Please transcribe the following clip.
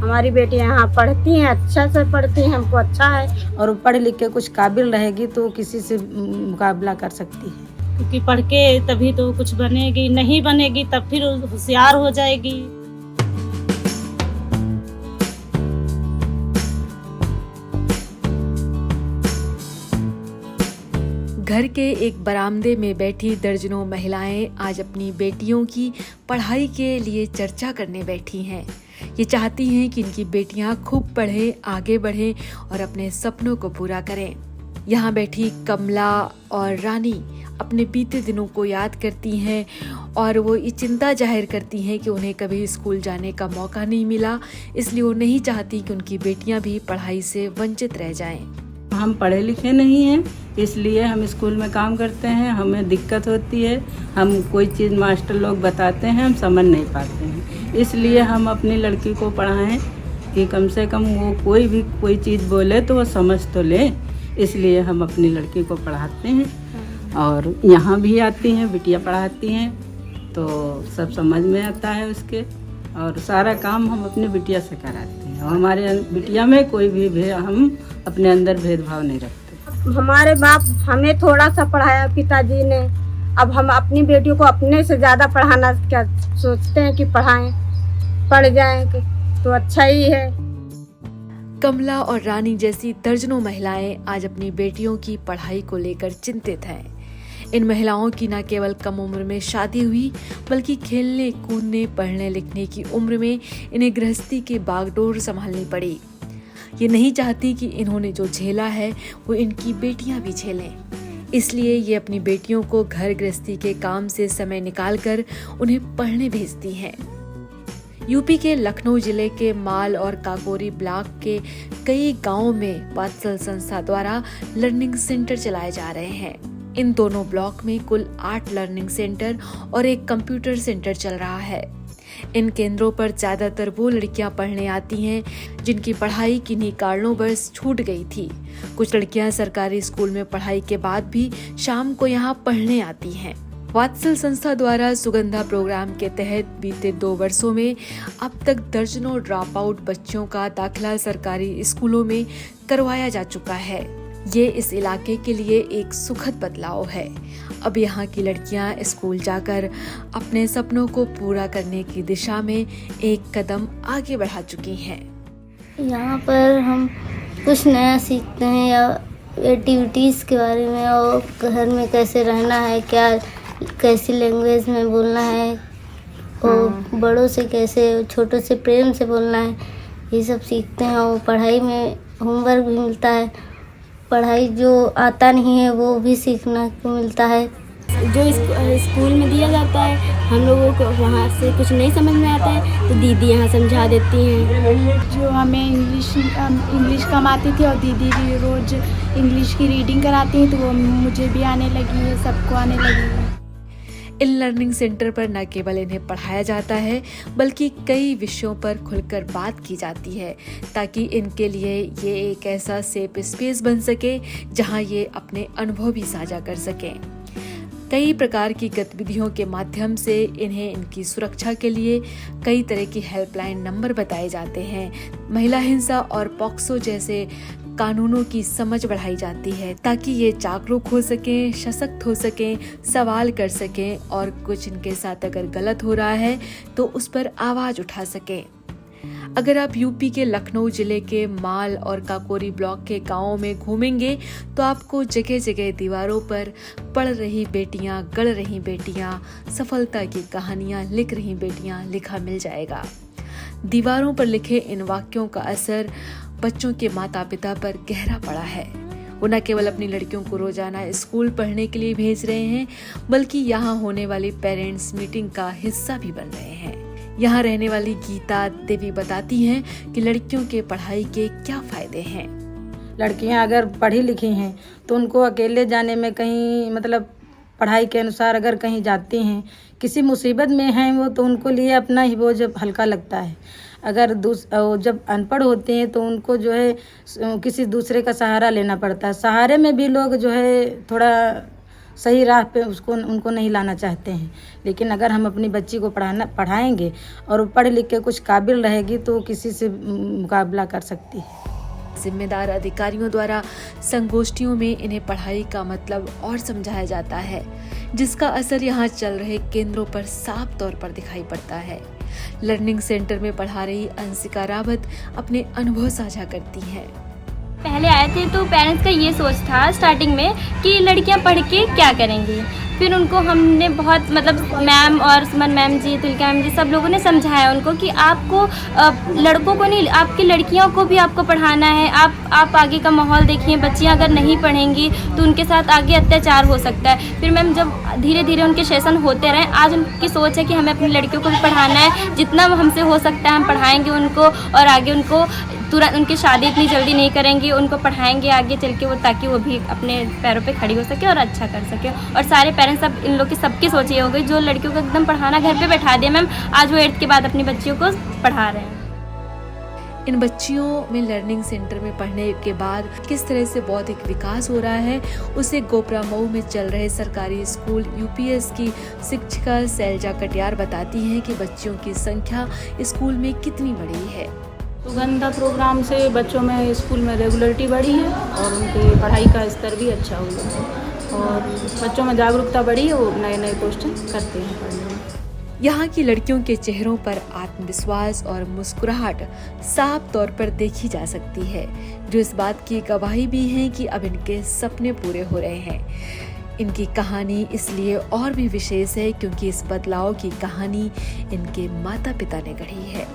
हमारी बेटियां यहाँ पढ़ती हैं, अच्छा से पढ़ती हैं, हमको अच्छा है। और पढ़ लिख के कुछ काबिल रहेगी तो किसी से मुकाबला कर सकती है। क्योंकि पढ़ के तभी तो कुछ बनेगी, नहीं बनेगी तब फिर होशियार हो जाएगी। घर के एक बरामदे में बैठी दर्जनों महिलाएं आज अपनी बेटियों की पढ़ाई के लिए चर्चा करने बैठी हैं। ये चाहती हैं कि इनकी बेटियां खूब पढ़ें, आगे बढ़ें और अपने सपनों को पूरा करें। यहाँ बैठी कमला और रानी अपने बीते दिनों को याद करती हैं और वो ये चिंता जाहिर करती हैं कि उन्हें कभी स्कूल जाने का मौका नहीं मिला, इसलिए वो नहीं चाहती कि उनकी बेटियां भी पढ़ाई से वंचित रह जाएं। हम पढ़े लिखे नहीं हैं, इसलिए हम स्कूल में काम करते हैं, हमें दिक्कत होती है। हम कोई चीज़ मास्टर लोग बताते हैं, हम समझ नहीं पाते हैं, इसलिए हम अपनी लड़की को पढ़ाएं कि कम से कम वो कोई चीज़ बोले तो वो समझ तो ले। इसलिए हम अपनी लड़की को पढ़ाते हैं और यहाँ भी आती हैं, बिटिया पढ़ाती हैं तो सब समझ में आता है उसके, और सारा काम हम अपनी बिटिया से कराते हैं। और हमारे बिटिया में कोई भी हम अपने अंदर भेदभाव नहीं रखते। हमारे बाप हमें थोड़ा सा पढ़ाया पिताजी ने, अब हम अपनी बेटियों को अपने से ज़्यादा पढ़ाना क्या सोचते हैं कि पढ़ जाएं तो अच्छा ही है। कमला और रानी जैसी दर्जनों महिलाएं आज अपनी बेटियों की पढ़ाई को लेकर चिंतित हैं। इन महिलाओं की न केवल कम उम्र में शादी हुई, बल्कि खेलने कूदने पढ़ने लिखने की उम्र में इन्हें गृहस्थी के बागडोर संभालनी पड़ी। ये नहीं चाहती कि इन्होंने जो झेला है वो इनकी बेटियां भी झेलें, इसलिए ये अपनी बेटियों को घर गृहस्थी के काम से समय निकालकर उन्हें पढ़ने भेजती हैं। यूपी के लखनऊ जिले के माल और काकोरी ब्लॉक के कई गांवों में वात्सल संस्था द्वारा लर्निंग सेंटर चलाए जा रहे हैं। इन दोनों ब्लॉक में कुल 8 लर्निंग सेंटर और एक कंप्यूटर सेंटर चल रहा है। इन केंद्रों पर ज्यादातर वो लड़कियां पढ़ने आती हैं जिनकी पढ़ाई किन्हीं कारणोंवश छूट गई थी। कुछ लड़कियां सरकारी स्कूल में पढ़ाई के बाद भी शाम को यहाँ पढ़ने आती हैं। वात्सल संस्था द्वारा सुगंधा प्रोग्राम के तहत बीते 2 वर्षों में अब तक दर्जनों ड्रॉप आउट बच्चों का दाखिला सरकारी स्कूलों में करवाया जा चुका है। ये इस इलाके के लिए एक सुखद बदलाव है। अब यहाँ की लड़कियाँ स्कूल जाकर अपने सपनों को पूरा करने की दिशा में एक कदम आगे बढ़ा चुकी हैं। यहाँ पर हम कुछ नया सीखते हैं या एक्टिविटीज़ के बारे में, और घर में कैसे रहना है, क्या कैसी लैंग्वेज में बोलना है, और बड़ों से कैसे, छोटों से प्रेम से बोलना है, ये सब सीखते हैं। और पढ़ाई में होमवर्क भी मिलता है, पढ़ाई जो आता नहीं है वो भी सीखने को मिलता है। जो स्कूल में दिया जाता है हम लोगों को वहाँ से कुछ नहीं समझ में आता है तो दीदी यहाँ समझा देती हैं। जो हमें इंग्लिश कम आती थी और दीदी भी रोज़ इंग्लिश की रीडिंग कराती हैं तो वो मुझे भी आने लगी है, सबको आने लगी है। इन लर्निंग सेंटर पर न केवल इन्हें पढ़ाया जाता है बल्कि कई विषयों पर खुलकर बात की जाती है, ताकि इनके लिए ये एक ऐसा सेफ स्पेस बन सके जहां ये अपने अनुभव भी साझा कर सकें। कई प्रकार की गतिविधियों के माध्यम से इन्हें इनकी सुरक्षा के लिए कई तरह की हेल्पलाइन नंबर बताए जाते हैं। महिला हिंसा और पॉक्सो जैसे कानूनों की समझ बढ़ाई जाती है ताकि ये जागरूक हो सकें, सशक्त हो सकें, सवाल कर सकें और कुछ इनके साथ अगर गलत हो रहा है तो उस पर आवाज उठा सकें। अगर आप यूपी के लखनऊ जिले के माल और काकोरी ब्लॉक के गांवों में घूमेंगे तो आपको जगह जगह दीवारों पर पढ़ रही बेटियां, गढ़ रही बेटियां, सफलता की कहानियां लिख रही बेटियां लिखा मिल जाएगा। दीवारों पर लिखे इन वाक्यों का असर बच्चों के माता पिता पर गहरा पड़ा है। वो न केवल अपनी लड़कियों को रोजाना स्कूल पढ़ने के लिए भेज रहे हैं बल्कि यहाँ होने वाली पेरेंट्स मीटिंग का हिस्सा भी बन रहे हैं। यहाँ रहने वाली गीता देवी बताती हैं कि लड़कियों के पढ़ाई के क्या फायदे हैं। लड़कियां अगर पढ़ी लिखी हैं तो उनको अकेले जाने में कहीं पढ़ाई के अनुसार अगर कहीं जाती हैं, किसी मुसीबत में हैं वो, तो उनको लिए अपना ही बोझ हल्का लगता है। अगर जब अनपढ़ होते हैं तो उनको जो है किसी दूसरे का सहारा लेना पड़ता है। सहारे में भी लोग जो है थोड़ा सही राह पे उनको नहीं लाना चाहते हैं। लेकिन अगर हम अपनी बच्ची को पढ़ाएंगे और वो पढ़ लिख के कुछ काबिल रहेगी तो वो किसी से मुकाबला कर सकती है। जिम्मेदार अधिकारियों द्वारा संगोष्ठियों में इन्हें पढ़ाई का मतलब और समझाया जाता है, जिसका असर यहाँ चल रहे केंद्रों पर साफ तौर पर दिखाई पड़ता है। लर्निंग सेंटर में पढ़ा रही अंशिका रावत अपने अनुभव साझा करती हैं। पहले आए थे तो पेरेंट्स का ये सोच था स्टार्टिंग में कि लड़कियां पढ़ के क्या करेंगी। फिर उनको हमने बहुत मैम और सुमन मैम जी, तुलका मैम जी, सब लोगों ने समझाया उनको कि आपको लड़कों को नहीं, आपकी लड़कियों को भी आपको पढ़ाना है। आप आगे का माहौल देखिए, बच्चियां अगर नहीं पढ़ेंगी तो उनके साथ आगे अत्याचार हो सकता है। फिर मैम जब धीरे धीरे उनके सेशन होते रहे, आज उनकी सोच है कि हमें अपनी लड़कियों को भी पढ़ाना है। जितना हमसे हो सकता है हम पढ़ाएंगे उनको, और आगे उनको तुरंत उनकी शादी इतनी जल्दी नहीं करेंगे, उनको पढ़ाएंगे आगे चल के वो, ताकि वो भी अपने पैरों पे खड़ी हो सके और अच्छा कर सके। और सारे पेरेंट्स सब इन लोग की सबकी सोच ये हो गई, जो लड़कियों को एकदम पढ़ाना घर पे बैठा दिया मैम, आज वो 8th के बाद अपनी बच्चियों को पढ़ा रहे हैं। इन बच्चियों में लर्निंग सेंटर में पढ़ने के बाद किस तरह से बौद्धिक विकास हो रहा है, उसे गोपरा मऊ में चल रहे सरकारी स्कूल यूपीएस की शिक्षिका शैलजा कटियार बताती हैं कि बच्चियों की संख्या स्कूल में कितनी बड़ी है। सुगंधा प्रोग्राम से बच्चों में स्कूल में रेगुलरिटी बढ़ी है और उनकी पढ़ाई का स्तर भी अच्छा हुआ है और बच्चों में जागरूकता बढ़ी है, वो नए नए क्वेश्चन करते हैं पढ़ने में। यहाँ की लड़कियों के चेहरों पर आत्मविश्वास और मुस्कुराहट साफ तौर पर देखी जा सकती है, जो इस बात की गवाही भी है कि अब इनके सपने पूरे हो रहे हैं। इनकी कहानी इसलिए और भी विशेष है क्योंकि इस बदलाव की कहानी इनके माता पिता ने गढ़ी है।